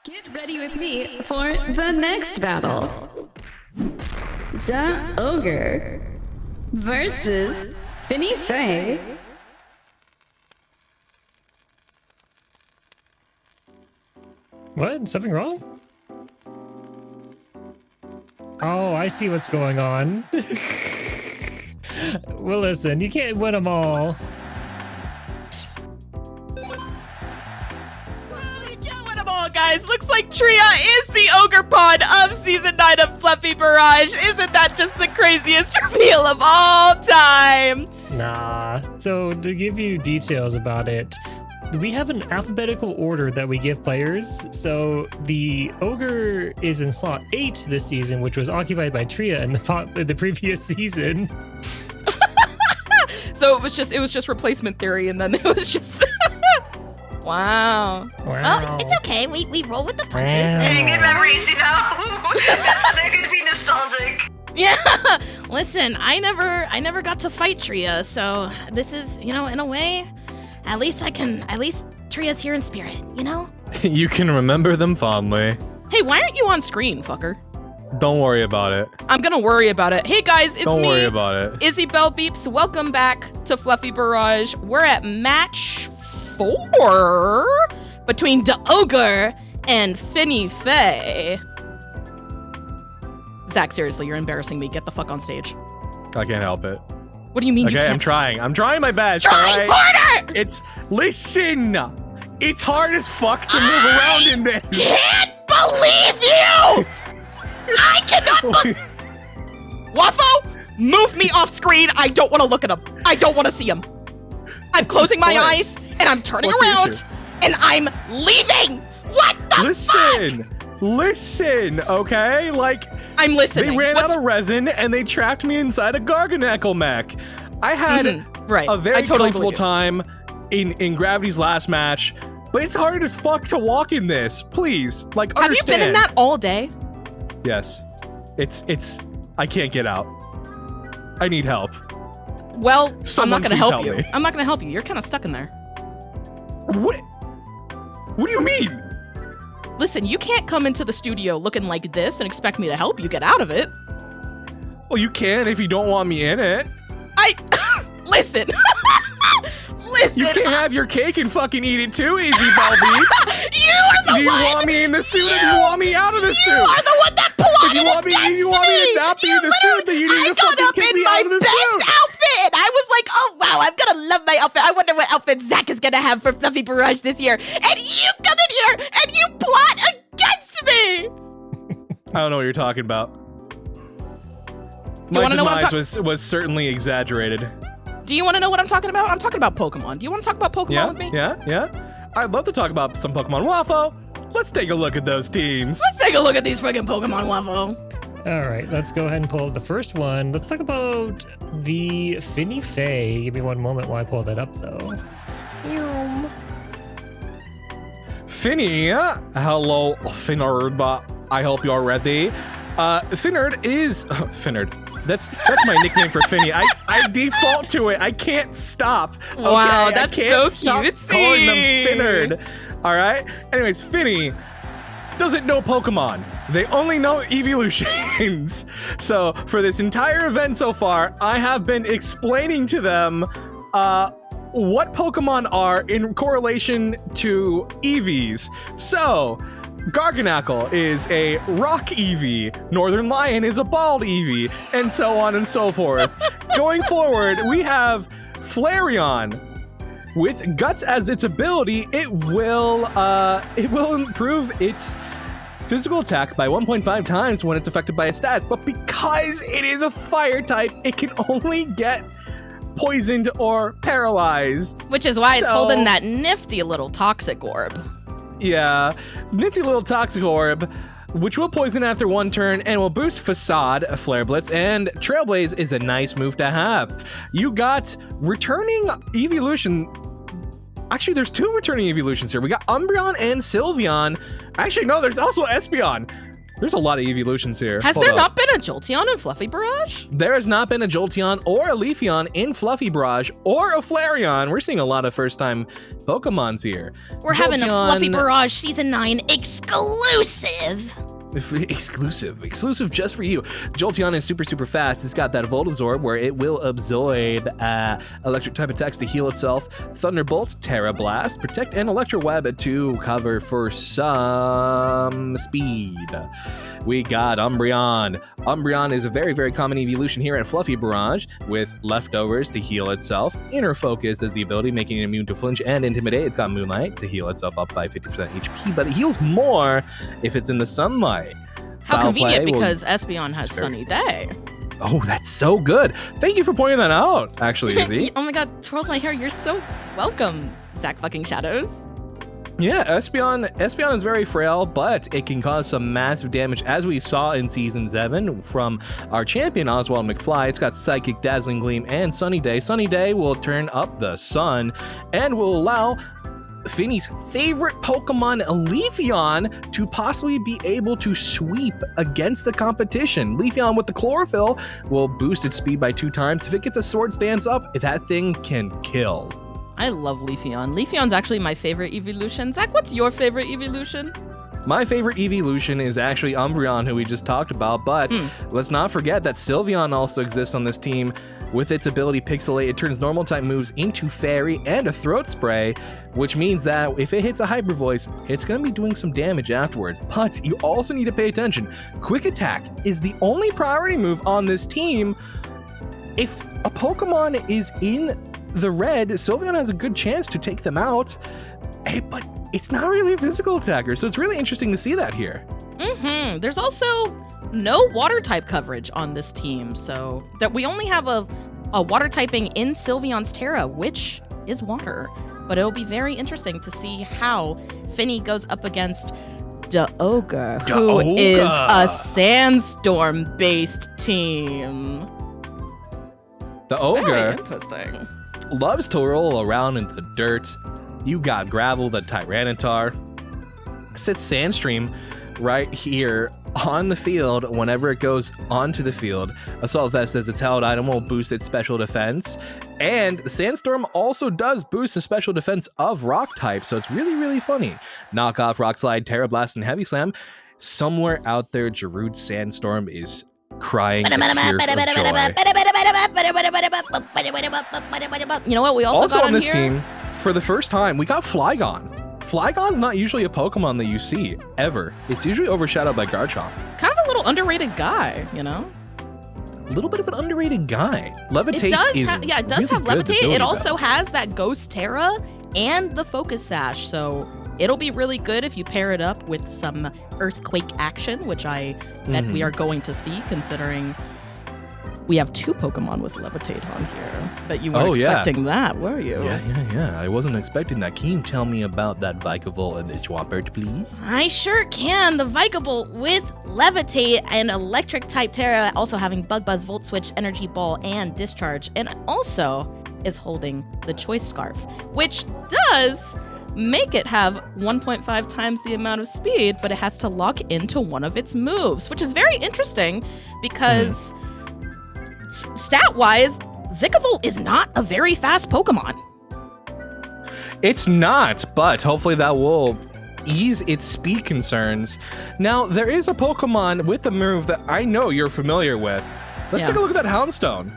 Get ready with me for the next battle. The Ogre versus FinnyFey. What? Something wrong? Oh, I see what's going on. Well, listen, you can't win them all. Guys, looks like Tria is the ogre pod of season 9 of Fluffy Barrage. Isn't that just the craziest reveal of all time? Nah, so to give you details about it, we have an alphabetical order that we give players. So the ogre is in slot 8 this season, which was occupied by Tria in the previous season. So it was just replacement theory, and then it was just Wow. Oh, it's okay. We roll with the punches. Good memories, you know? They're going to be nostalgic. Yeah. Listen, I never got to fight Tria, so this is, in a way, at least Tria's here in spirit, you know? You can remember them fondly. Hey, why aren't you on screen, fucker? Don't worry about it. I'm gonna worry about it. Hey guys, it's me. Don't worry about it. Izzy Bell Beeps. Welcome back to Fluffy Barrage. We're at match 4 between the Ogre and FinnyFey. Zach, seriously, you're embarrassing me. Get the fuck on stage. I can't help it. What do you mean you can't? I'm trying. I'm trying my best. Try harder! Listen! It's hard as fuck to move around in this. Can't believe you! I cannot Waffle, move me off screen. I don't want to look at him. I don't want to see him. I'm closing my eyes, and I'm turning around, and I'm leaving. What the fuck? Listen, okay? I'm listening. They ran out of resin, and they trapped me inside a Garganackle mech. I had a very comfortable time in Gravity's last match, but it's hard as fuck to walk in this. Please, understand. Have you been in that all day? Yes. I can't get out. I need help. Well, I'm not Someone gonna please help you. me. I'm not gonna help you. You're kind of stuck in there. What do you mean? Listen, you can't come into the studio looking like this and expect me to help you get out of it. Well, you can if you don't want me in it. Listen. Listen. You can have your cake and fucking eat it too, Easy Ball Beats. You are the one. Do you want me in the suit or do you want me out of the suit? You are the one that plotted If you want me to not be in the suit, then you need to fucking take me out of the suit. I got up in my best outfit. I was like, oh wow, I'm gonna love my outfit. I wonder what outfit Zach is gonna have for Fluffy Barrage this year. And you come in here and you plot against me. I don't know what you're talking about. You My demise was certainly exaggerated. Do you want to know what I'm talking about? I'm talking about Pokemon. Do you want to talk about Pokemon with me? Yeah. I'd love to talk about some Pokemon. Waffle, let's take a look at those teams. Let's take a look at these freaking Pokemon, Waffle. All right, let's go ahead and pull up the first one. Let's talk about the FinnyFey. Give me one moment while I pull that up, though. Finny, hello, Finnerd. I hope you're ready. Finnerd is Finnerd. That's my nickname for Finny. I default to it. I can't stop. Okay? Wow, that's I can't so stop cutesy. calling them Finnerd. All right. Anyways, Finny doesn't know Pokemon. They only know evolutions. So for this entire event so far, I have been explaining to them what Pokemon are in correlation to EVs. So Garganackle is a rock Eevee, Northern Lion is a bald Eevee, and so on and so forth. Going forward, we have Flareon. With Guts as its ability, it will improve its physical attack by 1.5 times when it's affected by a stat, but because it is a fire type, it can only get poisoned or paralyzed. Which is why it's holding that nifty little toxic orb. Yeah, nifty little toxic orb, which will poison after one turn and will boost Facade, Flare Blitz, and Trailblaze is a nice move to have. You got returning evolution. Actually, there's 2 returning evolutions here. We got Umbreon and Sylveon. Actually, no, there's also Espeon. There's a lot of evolutions here. Has there not been a Jolteon in Fluffy Barrage? There has not been a Jolteon or a Leafeon in Fluffy Barrage or a Flareon. We're seeing a lot of first-time Pokemons here. We're having a Fluffy Barrage Season 9 exclusive. Exclusive just for you. Jolteon is super fast. It's got that Volt Absorb where it will absorb electric type attacks to heal itself. Thunderbolt, Terra Blast, Protect, and Electro Web to cover for some speed. We got Umbreon. Umbreon is a very common evolution here at Fluffy Barrage with Leftovers to heal itself. Inner Focus is the ability making it immune to Flinch and Intimidate. It's got Moonlight to heal itself up by 50% HP, but it heals more if it's in the sunlight. How convenient, because Espeon has Sunny Day. Oh, that's so good. Thank you for pointing that out, actually, Izzy. Oh my god, twirls my hair. You're so welcome, Zach fucking Shadows. Yeah, Espeon is very frail, but it can cause some massive damage, as we saw in Season 7 from our champion, Oswald McFly. It's got Psychic, Dazzling Gleam, and Sunny Day. Sunny Day will turn up the sun and will allow Finny's favorite Pokemon, Leafeon, to possibly be able to sweep against the competition. Leafeon with the Chlorophyll will boost its speed by 2 times. If it gets a Sword Stance up, that thing can kill. I love Leafeon. Leafeon's actually my favorite evolution. Zach, what's your favorite evolution? My favorite evolution is actually Umbreon, who we just talked about, but let's not forget that Sylveon also exists on this team. With its ability Pixelate, it turns normal type moves into Fairy and a Throat Spray, which means that if it hits a Hyper Voice, it's going to be doing some damage afterwards. But you also need to pay attention. Quick Attack is the only priority move on this team. If a Pokemon is in the red, Sylveon has a good chance to take them out, but it's not really a physical attacker, so it's really interesting to see that here. There's also no water type coverage on this team, so that we only have a water typing in Sylveon's Terra, which is water. But it'll be very interesting to see how Finny goes up against Ogre, who is a Sandstorm-based team. The Ogre. Very interesting. Loves to roll around in the dirt. You got Gravel, the Tyranitar. Sits Sandstream right here on the field whenever it goes onto the field. Assault Vest as its held item will boost its special defense. And Sandstorm also does boost the special defense of Rock type, so it's really funny. Knock off Rock Slide, Terra Blast, and Heavy Slam. Somewhere out there, Gerudo Sandstorm is crying a tear of joy. You know what? We also got on this here? team, for the first time, we got Flygon. Flygon's not usually a Pokemon that you see, ever. It's usually overshadowed by Garchomp. Kind of a little underrated guy, you know? A little bit of an underrated guy. Levitate it does is it does really have good Levitate. It also has that Ghost Terra and the Focus Sash, so it'll be really good if you pair it up with some Earthquake action, which I bet we are going to see, considering we have 2 Pokemon with Levitate on here. But you weren't expecting that, were you? Yeah. I wasn't expecting that. Can you tell me about that Vikavolt and the Swampert, please? I sure can. The Vikavolt with Levitate and Electric type Terra, also having Bug Buzz, Volt Switch, Energy Ball, and Discharge, and also is holding the Choice Scarf, which does make it have 1.5 times the amount of speed, but it has to lock into one of its moves, which is very interesting because stat-wise, Vikavolt is not a very fast Pokemon. It's not, but hopefully that will ease its speed concerns. Now, there is a Pokemon with a move that I know you're familiar with. Let's take a look at that Houndstone.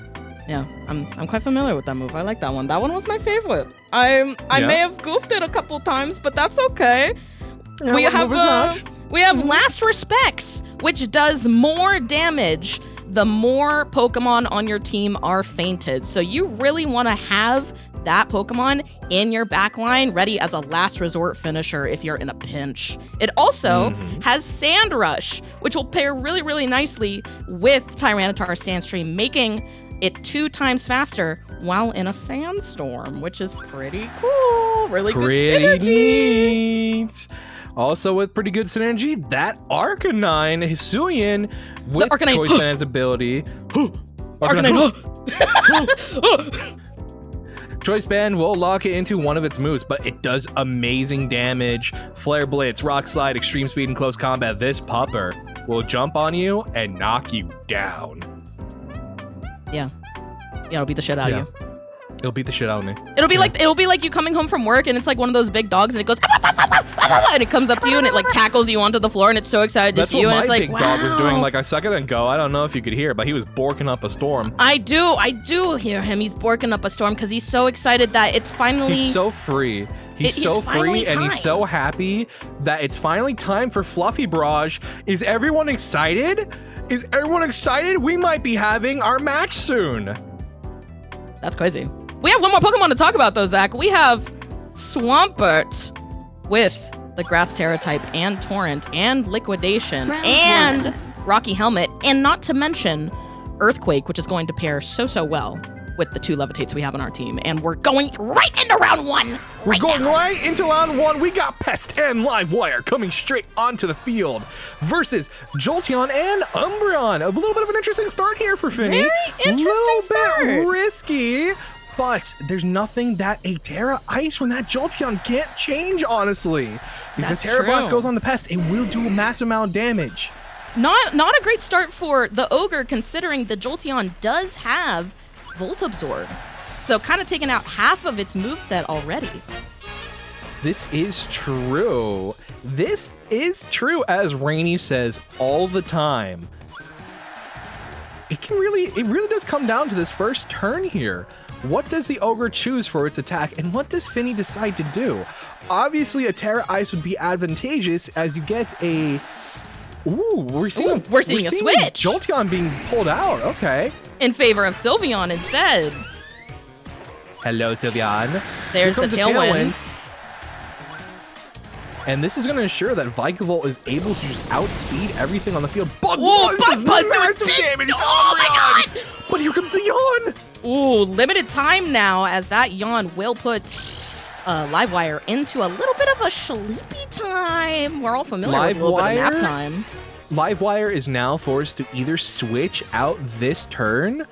Yeah, I'm quite familiar with that move. I like that one. That one was my favorite. I may have goofed it a couple times, but that's okay. Yeah, we have Last Respects, which does more damage the more Pokemon on your team are fainted. So you really want to have that Pokemon in your backline ready as a last resort finisher if you're in a pinch. It also has Sand Rush, which will pair really nicely with Tyranitar Sandstream, making it 2 times faster while in a sandstorm, which is pretty cool. Really good synergy. Neat. Also with pretty good synergy, that Arcanine Hisuian with Choice Band's ability. Arcanine. Choice Band will lock it into one of its moves, but it does amazing damage. Flare Blitz, Rock Slide, Extreme Speed, and Close Combat. This pupper will jump on you and knock you down. Yeah, it'll beat the shit out of you. It'll beat the shit out of me. It'll be like you coming home from work and it's like one of those big dogs and it goes and it comes up to you and it like tackles you onto the floor and it's so excited to see you and it's like, That's what my big dog was doing like a second ago. I don't know if you could hear, but he was borking up a storm. I do hear him. He's borking up a storm because he's so excited that it's finally. He's so free. He's so free and he's so happy that it's finally time for Fluffy Barrage. Is everyone excited? Is everyone excited? We might be having our match soon. That's crazy. We have one more Pokemon to talk about though, Zach. We have Swampert with the Grass Terra type and Torrent and Liquidation and Rocky Helmet, and not to mention Earthquake, which is going to pair so well with the 2 Levitates we have on our team. And we're going right into round 1. We're going right into round 1. We got Pest and Livewire coming straight onto the field versus Jolteon and Umbreon. A little bit of an interesting start here for Finny. Very interesting start. Bit risky. But there's nothing that a Terra Ice from that Jolteon can't change, honestly. If the Terra Blast goes on the Pest, it will do a massive amount of damage. Not a great start for the Ogre, considering the Jolteon does have Volt Absorb. So kind of taking out half of its moveset already. This is true. This is true, as Rainy says all the time. It really does come down to this first turn here. What does the Ogre choose for its attack, and what does Finny decide to do? Obviously, a Terra Ice would be advantageous as you get a... Ooh, we're seeing a switch. Jolteon being pulled out. Okay. In favor of Sylveon instead. Hello, Sylveon. There's the Tailwind. And this is going to ensure that Vikavolt is able to just outspeed everything on the field. Bug Buzz massive damage to my God! But here comes the Yawn. Ooh, limited time now, as that Yawn will put Livewire into a little bit of a sleepy time. We're all familiar with a little bit of nap time. Livewire is now forced to either switch out this turn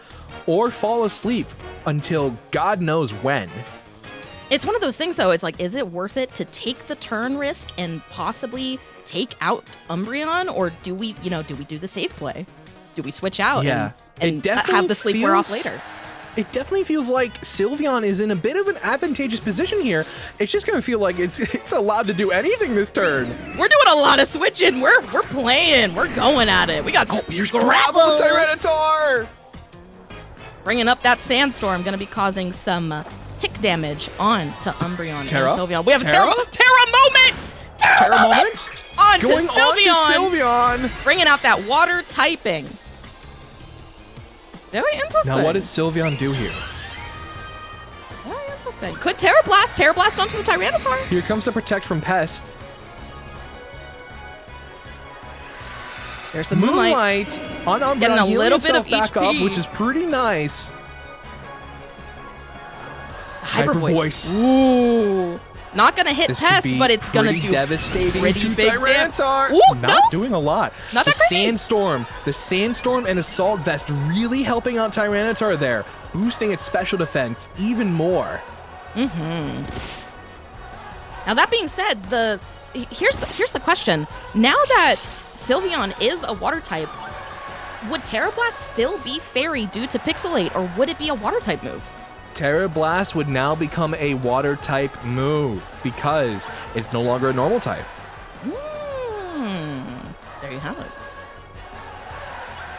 or fall asleep until God knows when. It's one of those things, though. It's like, is it worth it to take the turn risk and possibly take out Umbreon, or do we do the safe play? Do we switch out and have the sleep wear off later? It definitely feels like Sylveon is in a bit of an advantageous position here. It's just gonna feel like it's allowed to do anything this turn. We're doing a lot of switching. We're playing. We're going at it. We got here's Gravel Tyranitar. Bringing up that Sandstorm, gonna be causing some tick damage on to Umbreon and Sylveon. We have a Terra moment. Terra moment. Going on to Sylveon. Bringing out that water typing. Very interesting. Now, what does Sylveon do here? Very interesting. Could Terra Blast onto the Tyranitar? Here comes the Protect from Pest. There's the Moonlight on Umbreon, getting a little bit of back HP. up, which is pretty nice. Hyper Voice. Ooh. Not gonna hit Pest, but it's gonna do devastating pretty to big Tyranitar. Not doing a lot. Not the that Sandstorm and Assault Vest really helping out Tyranitar there, boosting its special defense even more. Mm-hmm. Now that being said, here's the question. Now that Sylveon is a water type, would Terra Blast still be Fairy due to Pixelate, or would it be a water type move? Terra Blast would now become a water type move because it's no longer a normal type. There you have it.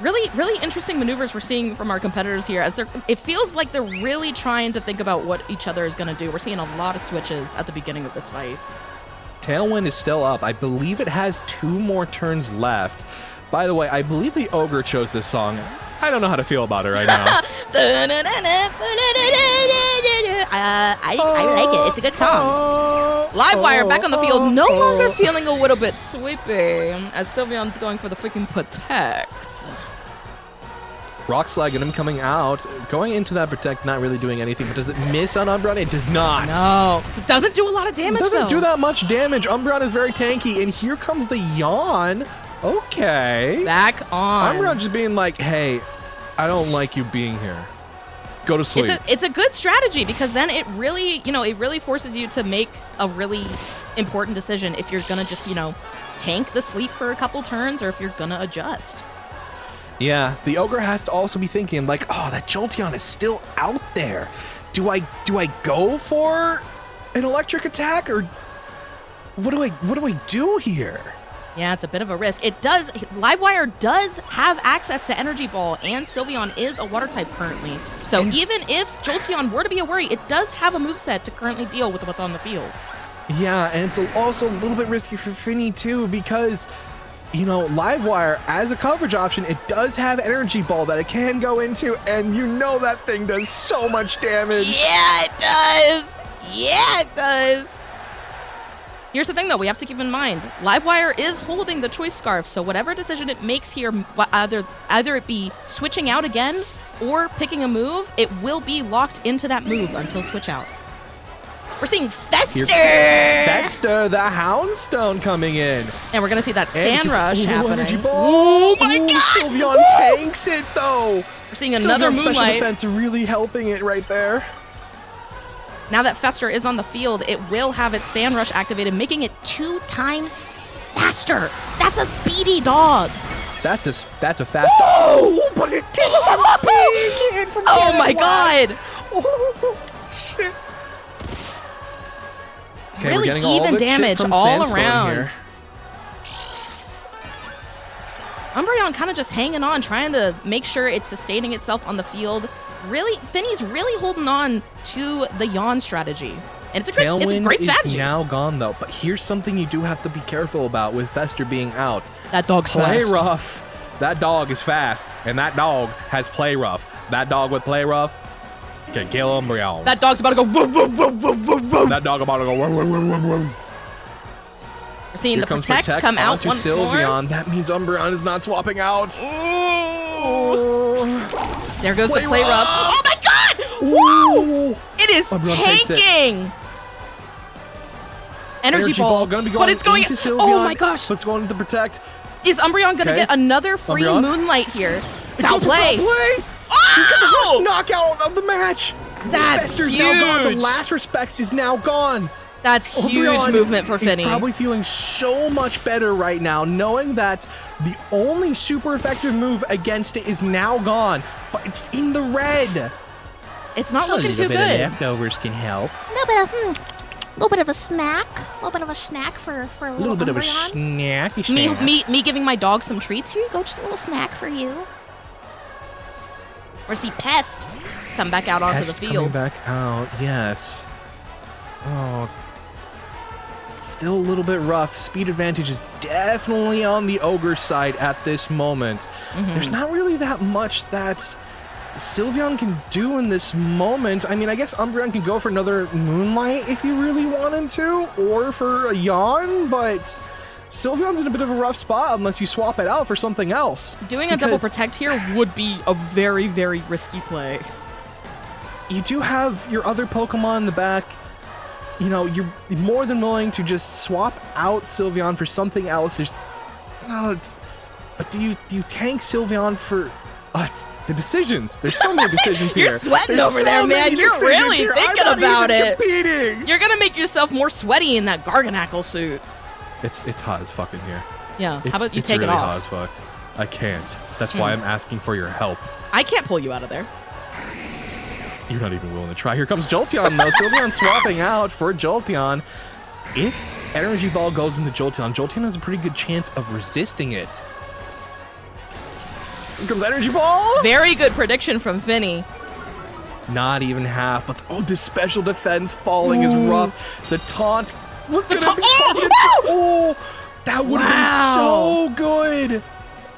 Really interesting maneuvers we're seeing from our competitors here, as it feels like they're really trying to think about what each other is going to do. We're seeing a lot of switches at the beginning of this fight. Tailwind is still up. I believe it has 2 more turns left. By the way, I believe the Ogre chose this song. I don't know how to feel about it right now. I like it. It's a good song. Livewire back on the field, no longer feeling a little bit sleepy, as Sylveon's going for the freaking Protect. Rock Slide and him coming out, going into that Protect, not really doing anything, but does it miss on Umbreon? It does not. No, it doesn't do a lot of damage, It doesn't do that much damage. Umbreon is very tanky, and here comes the Yawn. Okay. Back on. Umbreon just being like, hey, I don't like you being here. Go to sleep. It's a good strategy, because then it really forces you to make a really important decision if you're gonna just, tank the sleep for a couple turns or if you're gonna adjust. Yeah, the Ogre has to also be thinking like, oh, that Jolteon is still out there. Do I go for an electric attack, or what do I do here? Yeah, it's a bit of a risk. Livewire does have access to Energy Ball, and Sylveon is a water type currently. So even if Jolteon were to be a worry, it does have a moveset to currently deal with what's on the field. Yeah, and it's also a little bit risky for Finny too, because you know, Livewire, as a coverage option, it does have Energy Ball that it can go into, and you know that thing does so much damage. Yeah, it does. Yeah, it does. Here's the thing, though. We have to keep in mind, Livewire is holding the Choice Scarf, so whatever decision it makes here, either it be switching out again or picking a move, it will be locked into that move until switch out. We're seeing Fester! Fester, the Houndstone coming in. And we're going to see that Sand Rush happening. Energy Ball. Oh my God! Sylveon tanks it, though. We're seeing another Sylveon's special Moonlight. defense really helping it right there. Now that Fester is on the field, it will have its Sand Rush activated, making it 2 times faster. That's a speedy dog. That's a fast dog. Oh, but it takes a big hit from Oh my God. Oh, shit. Okay, Really we're getting even all the shit damage from all Sandstorm around. here. Umbreon kind of just hanging on, trying to make sure it's sustaining itself on the field. Really, Finny's really holding on to the yawn strategy. And it's a great strategy. Is now gone, though. But here's something you do have to be careful about with Fester being out. That dog's Play fast. Rough. That dog is fast, and that dog has Play Rough. That dog with Play Rough can kill Umbreon. That dog's about to go woo, woo, woo, woo, woo, woo. That dog about to go woo, woo, woo, woo, woo. We're seeing Here the comes Protect come out onto once Sylveon. more. That means Umbreon is not swapping out. There goes the Play Rough. Rough. Oh my God! Whoa! It is Umbreon takes it. tanking! Energy Ball, gonna be but going it's going into Sylveon. Oh my gosh! Let's go into Protect. Is Umbreon gonna Okay. get another free Umbreon. Moonlight here? It Foul goes for play! foul play. Oh! Knockout of the match. That's Fester's now gone. The huge. last respects is now gone. That's huge Umbreon movement for Finny. He's probably feeling so much better right now, knowing that the only super effective move against it is now gone, but it's in the red. It's not looking too good. leftovers can help. Little bit of a snack. A little bit of a snack for a A little bit of a Umbreon. snacky snack. Me giving my dog some treats. Here you go, just a little snack for you. Or see Pest come back out onto Pest the coming field. back out, yes. Oh, still a little bit rough. Speed advantage is definitely on the Ogre side at this moment. There's not really that much that Sylveon can do in this moment. I mean, I guess Umbreon can go for another Moonlight if you really wanted to, or for a Yawn, but Sylveon's in a bit of a rough spot unless you swap it out for something else. Doing a double protect here would be a very, very risky play. You do have your other Pokemon in the back. You know, you're more than willing to just swap out Sylveon for something else. But do you tank Sylveon for? It's the decisions. There's so many decisions here. You're sweating There's over so there, man. many You're decisions really here. thinking I'm not about even it. competing. You're gonna make yourself more sweaty in that Garganackle suit. It's hot as fuck in here. Yeah. How about you it's take really it hot off? as fuck. I can't. That's why I'm asking for your help. I can't pull you out of there. You're not even willing to try. Here comes Jolteon, though. Sylveon swapping out for Jolteon. If Energy Ball goes into Jolteon, Jolteon has a pretty good chance of resisting it. Here comes Energy Ball! Very good prediction from Finny. Not even half, but this special defense falling is rough. The taunt was going to be targeted. Oh, that would have been so good.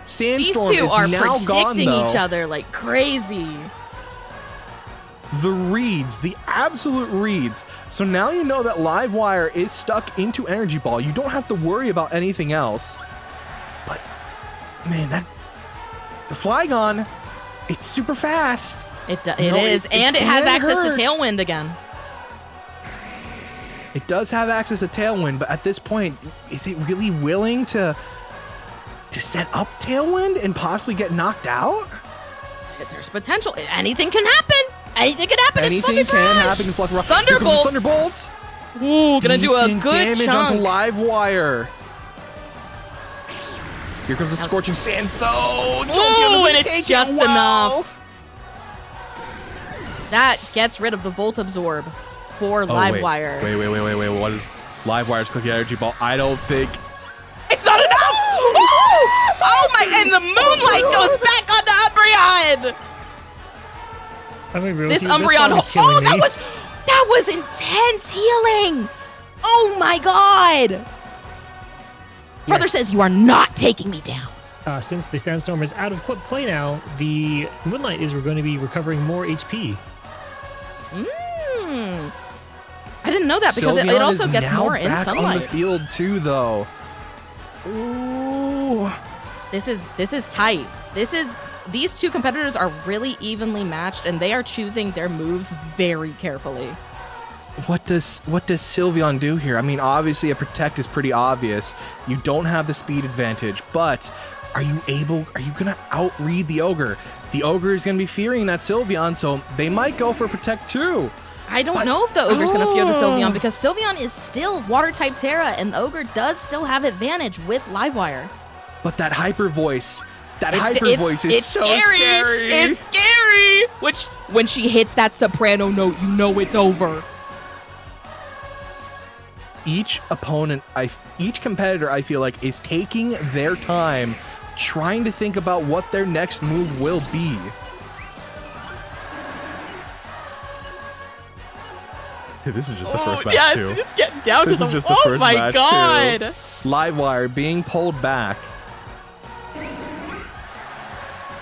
Sandstorm These two is are now gone, predicting though. each other like crazy. The reads, the absolute reads. So now you know that Livewire is stuck into Energy Ball. You don't have to worry about anything else. But, man, the Flygon, it's super fast. It No, is, and it has can access hurt. to Tailwind again. It does have access to Tailwind, but at this point, is it really willing to set up Tailwind and possibly get knocked out? There's potential. Anything can happen. Anything can happen. Anything it's can Barrage. happen in Fluffy. Thunderbolt. Thunderbolts. Ooh, gonna do a Decent good damage chunk. onto Livewire. Here comes the Scorching Sands, though. Ooh, and it's just enough. That gets rid of the Volt Absorb for Livewire. Wait. What is Livewire's clicking energy ball? I don't think. It's not enough! Oh my, and the moonlight goes back onto Umbreon! I'm gonna be real This with you, Umbreon, dog is killing me. that was intense healing! Oh my god! Brother Yes. says you are not taking me down. Since the Sandstorm is out of play now, the Moonlight is going to be recovering more HP. I didn't know that because it Sylveon also is gets now more in back on the sunlight. field too, though. Ooh. This is tight. These two competitors are really evenly matched, and they are choosing their moves very carefully. What does Sylveon do here? I mean, obviously a Protect is pretty obvious. You don't have the speed advantage, but are you gonna outread the Ogre? The Ogre is gonna be fearing that Sylveon, so they might go for Protect too. I don't know if the Ogre's going to fear the Sylveon because Sylveon is still Water-type Terra, and the Ogre does still have advantage with Livewire. But that Hyper Voice, is so scary. It's scary! Which, when she hits that soprano note, you know it's over. Each competitor, I feel like, is taking their time trying to think about what their next move will be. This is just the first match, too. It's getting down This to is the... just the first match, Oh my god! too. Livewire being pulled back.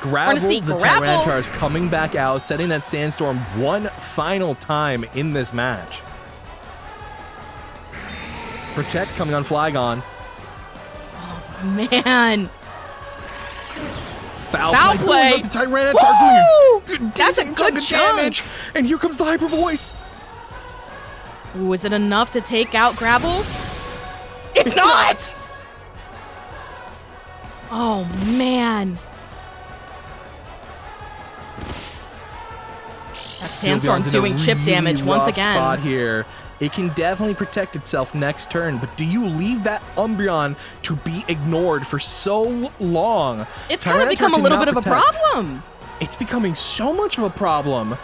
Gravel, see the Gravel. Tyranitar is coming back out, setting that Sandstorm one final time in this match. Protect coming on Flygon. Man. Foul play. Going up to Tyranitar Woo! doing a good, That's a decent good chunk of chunk. damage. And here comes the Hyper Voice. Ooh, is it enough to take out Gravel? It's not! Oh, man. That Sandstorm's Sylveon's in a doing chip damage really once rough again. spot here. It can definitely protect itself next turn, but do you leave that Umbreon to be ignored for so long? It's kind of Tyranitar become a little cannot bit of a protect. problem. It's becoming so much of a problem.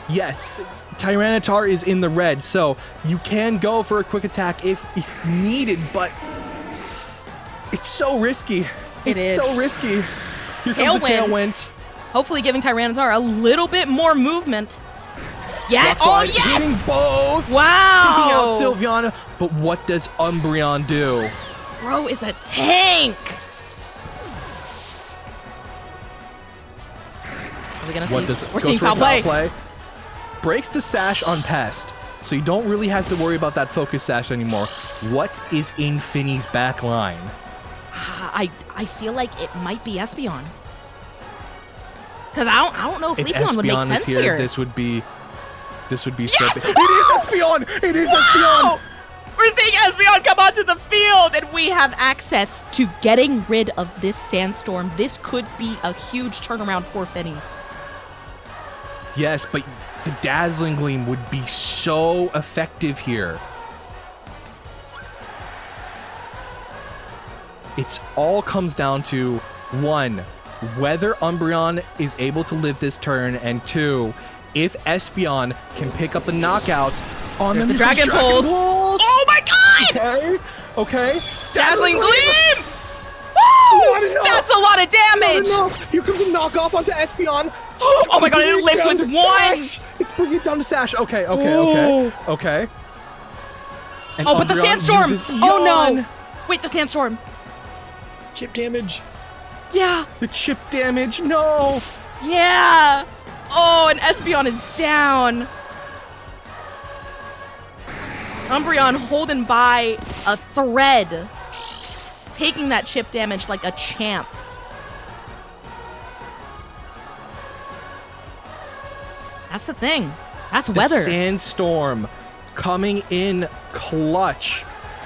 Yes, Tyranitar is in the red, so you can go for a quick attack if needed, but it's so risky. It's so risky. Here comes the Tailwind. Hopefully giving Tyranitar a little bit more movement. Yeah. Rock Oh, Slide, yes! hitting both. Wow. Taking out Sylveon, but what does Umbreon do? Bro is a tank. Are we gonna see? What does We're goes seeing for foul play. Breaks the sash on Pest, so you don't really have to worry about that focus sash anymore. What is in Finny's back line? I feel like it might be Espeon. Because I don't know if Leafeon would make Espeon sense is here, here. this would be so big. It is Espeon! It is Espeon! We're seeing Espeon come onto the field, and we have access to getting rid of this Sandstorm. This could be a huge turnaround for Finny. Yes, but the Dazzling Gleam would be so effective here. It's all comes down to, one, whether Umbreon is able to live this turn, and two, if Espeon can pick up the knockout on There's the the Dragon Pulse. Oh my god! Okay. Dazzling Gleam! Not Woo! enough. That's a lot of damage! No. Here comes a knockoff onto Espeon. Oh my god, it Bring it lives down with to one! Sash. It's bringing it down to Sash. Okay. And Oh, but the Umbreon Sandstorm! uses Oh Yawn. no! Wait, the Sandstorm. Chip damage. Yeah, The chip damage. No. yeah! Oh, and Espeon is down. Umbreon holding by a thread. Taking that chip damage like a champ. That's the thing. That's The weather. Sandstorm coming in clutch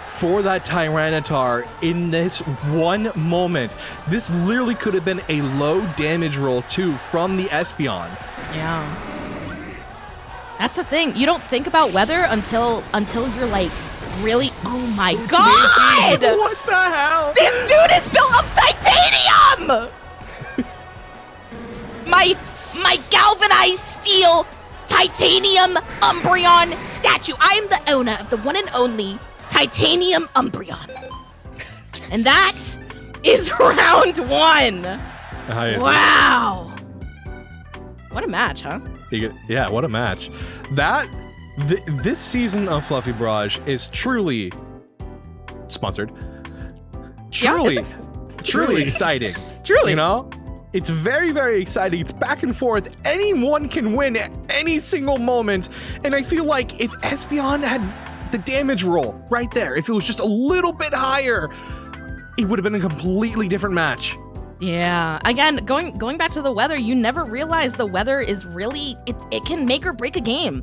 for that Tyranitar in this one moment. This literally could have been a low damage roll too from the Espeon. Yeah. That's the thing. You don't think about weather until you're like really. Oh my god! What the hell? My galvanized steel titanium Umbreon statue. I am the owner of the one and only titanium Umbreon. And that is round 1. Wow. What a match, huh? Yeah, what a match. This season of Fluffy Barrage is truly sponsored. Truly exciting. Truly. You know? It's very, very exciting. It's back and forth. Anyone can win at any single moment. And I feel like if Espeon had the damage roll right there, if it was just a little bit higher, it would have been a completely different match. Yeah. Again, going back to the weather, you never realize the weather is really, it can make or break a game.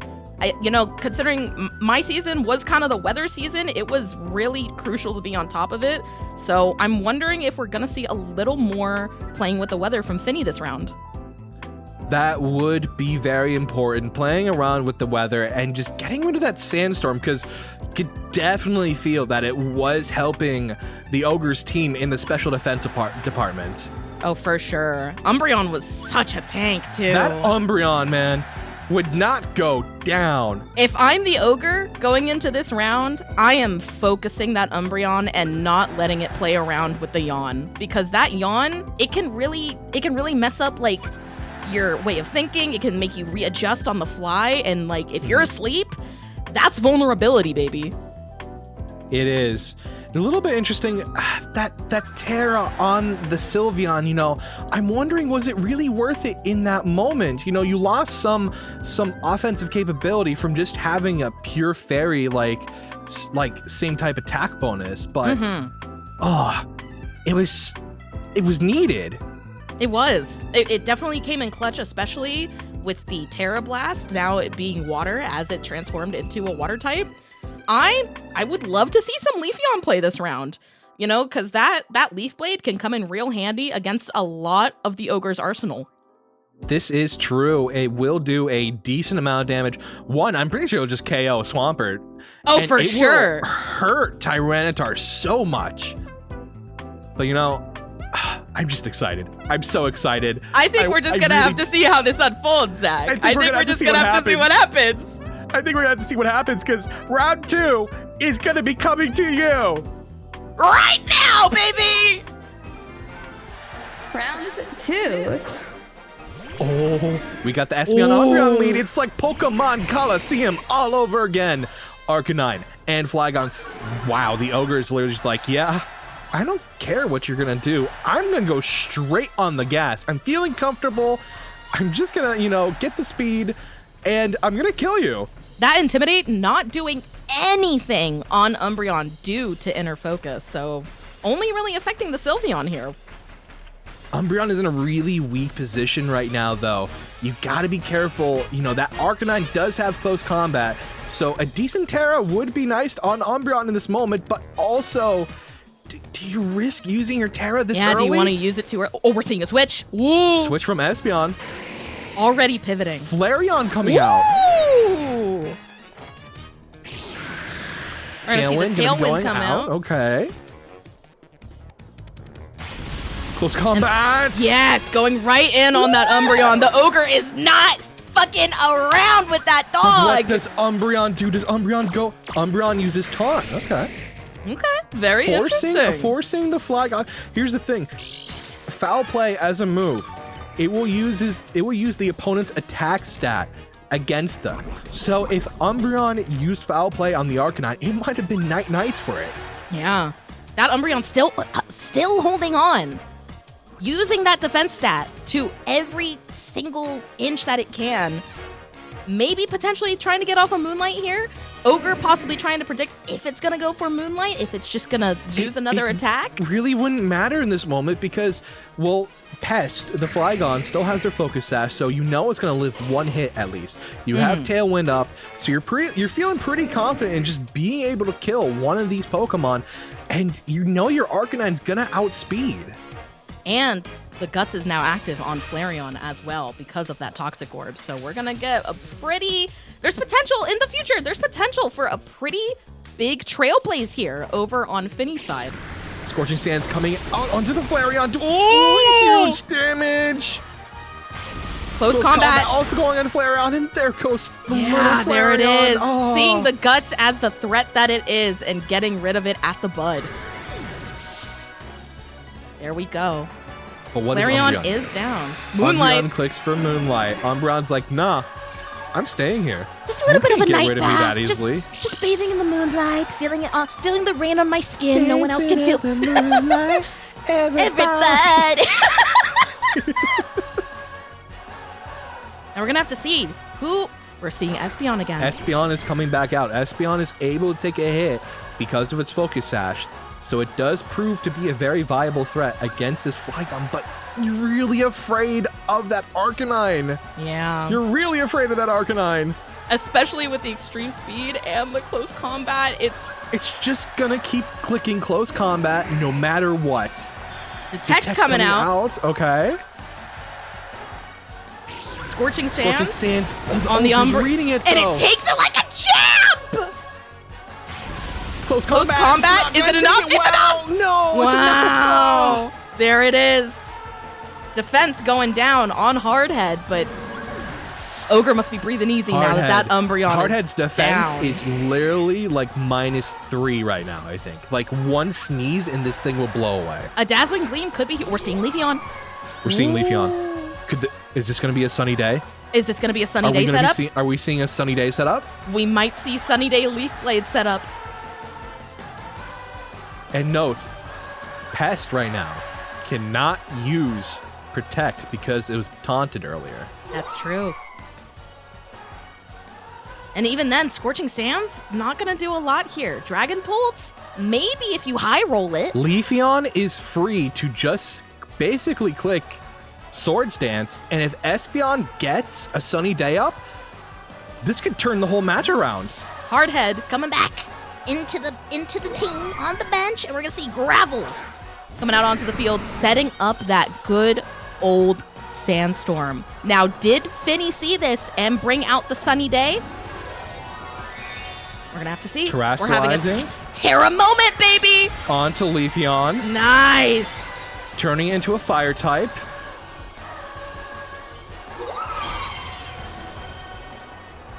Considering my season was kind of the weather season, it was really crucial to be on top of it. So I'm wondering if we're going to see a little more playing with the weather from Finny this round. That would be very important, playing around with the weather and just getting rid of that sandstorm, because you could definitely feel that it was helping the Ogre's team in the special defense department. Oh, for sure. Umbreon was such a tank, too. That Umbreon, man, would not go down. If I'm the Ogre going into this round, I am focusing that Umbreon and not letting it play around with the Yawn, because that Yawn, it can really mess up like your way of thinking. It can make you readjust on the fly, and like if you're asleep, that's vulnerability, baby. It is. A little bit interesting, that Terra on the Sylveon, I'm wondering, was it really worth it in that moment? You lost some offensive capability from just having a pure fairy like same type attack bonus, but it was needed. It was. It definitely came in clutch, especially with the Terra Blast, now it being water as it transformed into a water type. I would love to see some Leafeon play this round, because that Leaf Blade can come in real handy against a lot of the Ogre's arsenal. This is true. It will do a decent amount of damage. One, I'm pretty sure it'll just KO Swampert. Oh, and for it sure. Will hurt Tyranitar so much. But I'm just excited. I'm so excited. I think we're just going to have to see how this unfolds, Zach. I think we're just going to have to see what happens. I think we're going to have to see what happens, because round 2 is going to be coming to you. Right now, baby! Round 2. Oh, we got the Espeon Umbreon lead. It's like Pokemon Coliseum all over again. Arcanine and Flygon. Wow, the Ogre is literally just like, yeah, I don't care what you're going to do. I'm going to go straight on the gas. I'm feeling comfortable. I'm just going to, get the speed, and I'm going to kill you. That Intimidate not doing anything on Umbreon due to Inner Focus, so only really affecting the Sylveon here. Umbreon is in a really weak position right now, though. You gotta be careful. That Arcanine does have close combat, so a decent Terra would be nice on Umbreon in this moment, but also, do you risk using your Terra this early? Yeah, do you want to use it too early? Oh, we're seeing a switch. Woo! Switch from Espeon. Already pivoting. Flareon coming out. We're gonna see the Tailwind come out. Okay. Close combat. Yes, going right in on that Umbreon. The Ogre is not fucking around with that dog. What does Umbreon do? Does Umbreon go? Umbreon uses Taunt. Okay. Okay, very interesting. Forcing the Flygon. Here's the thing. Foul Play as a move. It will use the opponent's attack stat against them. So if Umbreon used Foul Play on the Arcanine, it might have been nights for it. Yeah. That Umbreon still holding on. Using that defense stat to every single inch that it can. Maybe potentially trying to get off a Moonlight here. Ogre possibly trying to predict if it's going to go for Moonlight, if it's just going to use another attack. Really wouldn't matter in this moment because, well, Pest, the Flygon, still has their Focus Sash, so it's going to live one hit at least. You have Tailwind up, so you're feeling pretty confident in just being able to kill one of these Pokemon, and your Arcanine's going to outspeed. And the Guts is now active on Flareon as well because of that Toxic Orb, so we're going to get there's potential in the future. There's potential for a pretty big trailblaze here over on Finny's side. Scorching Sands coming out onto the Flareon. Oh, huge damage. Close combat. Also going on Flareon, and there goes the little Flareon. There it is. Oh. Seeing the guts as the threat that it is and getting rid of it at the bud. There we go. But what Flareon is down. Moonlight. Umbreon clicks for Moonlight. Umbreon's like, nah, I'm staying here. Just a little bit of a get night rid of me bath. that easily. Just bathing in the moonlight, feeling the rain on my skin. No one else can feel. The moonlight, Everybody. Now we're gonna have to see who we're seeing. Espeon again. Espeon is coming back out. Espeon is able to take a hit because of its Focus Sash. So it does prove to be a very viable threat against this Flygon, but you're really afraid of that Arcanine. Yeah. You're really afraid of that Arcanine. Especially with the extreme speed and the close combat, It's just gonna keep clicking close combat no matter what. Detect coming out. Okay. Scorching Sands. Scorching Sands On the Umbreon's Umbreon. reading it though. And it takes it like a champ. Close Close combat. Is it enough? It's enough. No, it's Wow. enough. There it is. Defense going down on Hardhead, but Ogre must be breathing easy now that Umbreon Hardhead's is defense down. is literally like -3 right now, I think. Like one sneeze and this thing will blow away. A Dazzling Gleam could be. We're seeing Leafeon. We're seeing Leafeon. Is this going to be a sunny day? Is this going to be a Sunny Day setup? Are we seeing a sunny day setup? We might see Sunny Day Leaf Blade setup. And note, Pest right now cannot use Protect because it was taunted earlier. That's true. And even then, Scorching Sands, not going to do a lot here. Dragon Pulse, maybe if you high roll it. Leafeon is free to just basically click Swords Dance, and if Espeon gets a sunny day up, this could turn the whole match around. Hardhead coming back. Into the team on the bench, and we're gonna see Gravel. Coming out onto the field, setting up that good old Sandstorm. Now, did Finny see this and bring out the sunny day? We're gonna have to see. We're having Terrasolizing. a Terra moment, baby! Onto Leafeon, Nice! turning it into a fire type.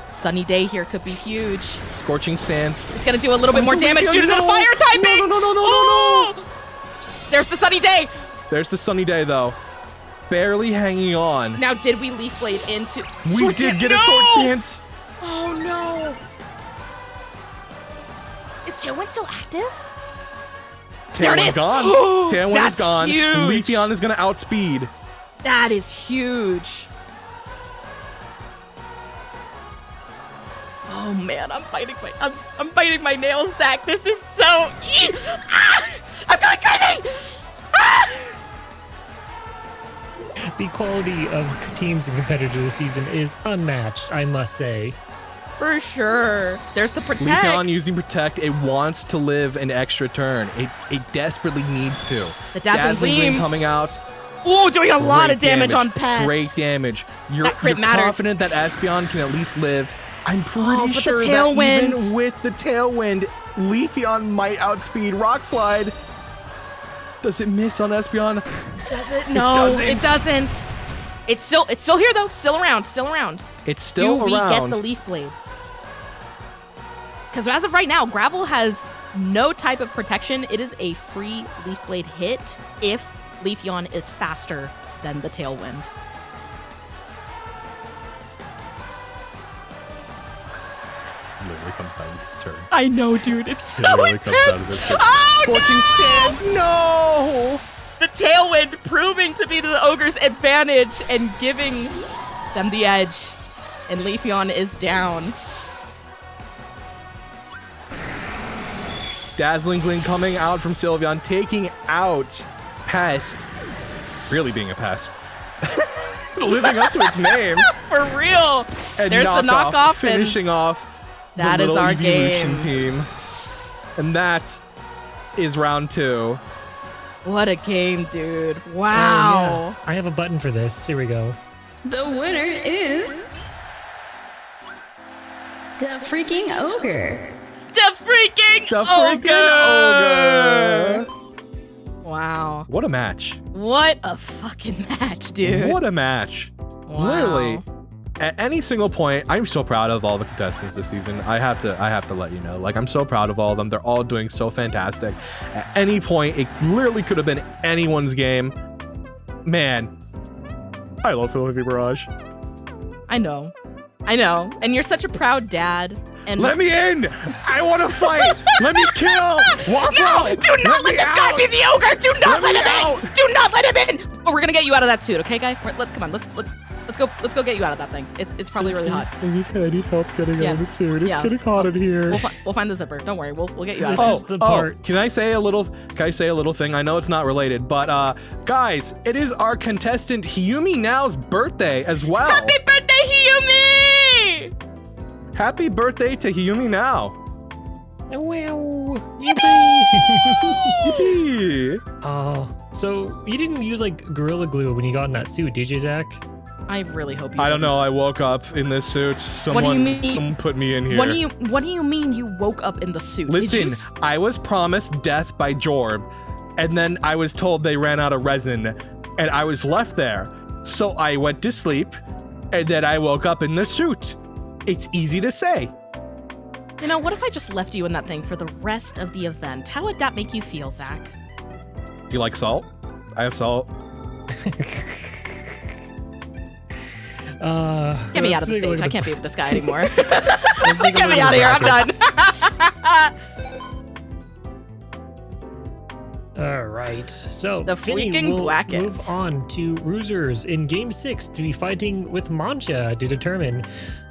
Sunny day here could be huge. Scorching Sands. It's gonna do a little bit more Onto damage Leafeon. due to the No! fire typing! No. There's the sunny day! There's the sunny day, though. Barely hanging on. Now, did we Leaf Blade into... We Sword did Dance? get a Swords Dance. Oh, no! Is Tailwind still active? There it Tailwind's is. gone. Tailwind is That's gone. huge. Leafeon is going to outspeed. That is huge. Oh man, I'm biting my nails, Zach. This is so. I'm going crazy. The quality of teams and competitors this season is unmatched, I must say. For sure. There's the Protect. Leafeon using Protect. It wants to live an extra turn. It desperately needs to. The Dazzling Gleam coming out. Ooh, doing a lot Great of damage on Pest. Great damage. You're That crit mattered. confident that Espeon can at least live. I'm pretty but the sure that Tailwind. even with the Tailwind, Leafeon might outspeed Rock Slide. Does it miss on Espeon? Does it? No, it doesn't. It's still here though. Still around. It's still Do we around. get the Leaf Blade? Because as of right now, Gravel has no type of protection. It is a free Leaf Blade hit if Leafeon is faster than the Tailwind. Literally comes down to this turn. I know, dude. It's so Literally intense. comes down to this turn. Oh, Scorching Sands, no! The Tailwind proving to be to the Ogre's advantage and giving them the edge. And Leafeon is down. Dazzling Gleam coming out from Sylveon, taking out Pest. Really being a pest. Living up to its name. For real. And There's the knockoff. And finishing off that the is little our evolution game. team. And that is round 2. what a game, dude. Wow. I have a button for this. Here we go. The winner is the freaking ogre. The freaking The ogre. freaking ogre. What a match. What a fucking match, dude. What a match. Wow. Literally, at any single point, I'm so proud of all the contestants this season. I have to let you know. Like, I'm so proud of all of them. They're all doing so fantastic. At any point, it literally could have been anyone's game. Man, I love FinnyFey Barrage. I know. And you're such a proud dad. And Let me in! I want to fight! Let me kill! Waffle! No! Do not let this guy be the ogre! Do not let him in! Do not let him in! Oh, we're gonna get you out of that suit, okay, guys? Come on, let's go get you out of that thing. It's probably really hot. I need help getting out of the suit. It's Yeah. getting hot in here. We'll find the zipper. Don't worry. We'll get you out of This it. is the part. Can I say a little thing? I know it's not related, but guys, it is our contestant Hiyumi Now's birthday as well. Happy birthday, Hiyumi! Happy birthday to Hiyumi Now. Wow. Yippee! Yippee. Oh, so you didn't use like Gorilla Glue when you got in that suit, did you, Zach? I really hope you I don't didn't. know. I woke up in this suit. What do you mean? Someone put me in here. What do you mean you woke up in the suit? Listen, Did you I was promised death by Jorb, and then I was told they ran out of resin, and I was left there. So I went to sleep, and then I woke up in the suit. It's easy to say. You know, what if I just left you in that thing for the rest of the event? How would that make you feel, Zach? Do you like salt? I have salt. Get me out of the let's take a stage. look I at can't be with this guy anymore. Let's take a Get look me at out of the here. I'm brackets. done. All right, so The Finny freaking will brackets. move on to Roozers in Game 6 to be fighting with Mancha to determine.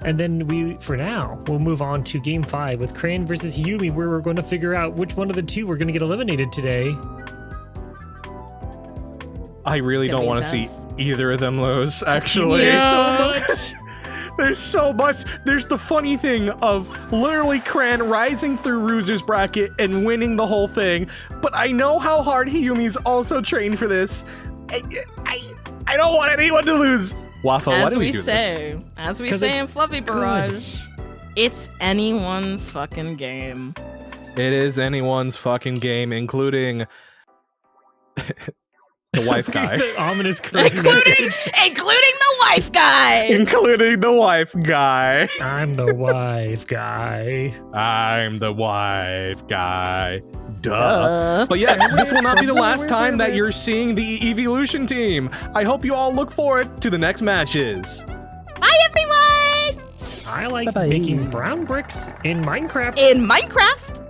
And then for now, we'll move on to Game 5 with Crane versus Hiyumi, where we're going to figure out which one of the two we're going to get eliminated today. I really Gonna don't be want to see intense. either of them lose, actually. There's so much. There's so much. There's the funny thing of literally Cran rising through Roozer's bracket and winning the whole thing. But I know how hard Hiyumi's also trained for this. I don't want anyone to lose. Waffle, why do we do this? As we 'Cause say it's in Fluffy Barrage, it's anyone's fucking game. It is anyone's fucking game, including the wife guy. The ominous Crane message. Including the wife guy! Including the wife guy. I'm the wife guy. I'm the wife guy. Duh. But yes, this will not be the last time that you're seeing the Evolution team. I hope you all look forward to the next matches. Bye, everyone! I like Bye-bye. making brown bricks in Minecraft. In Minecraft,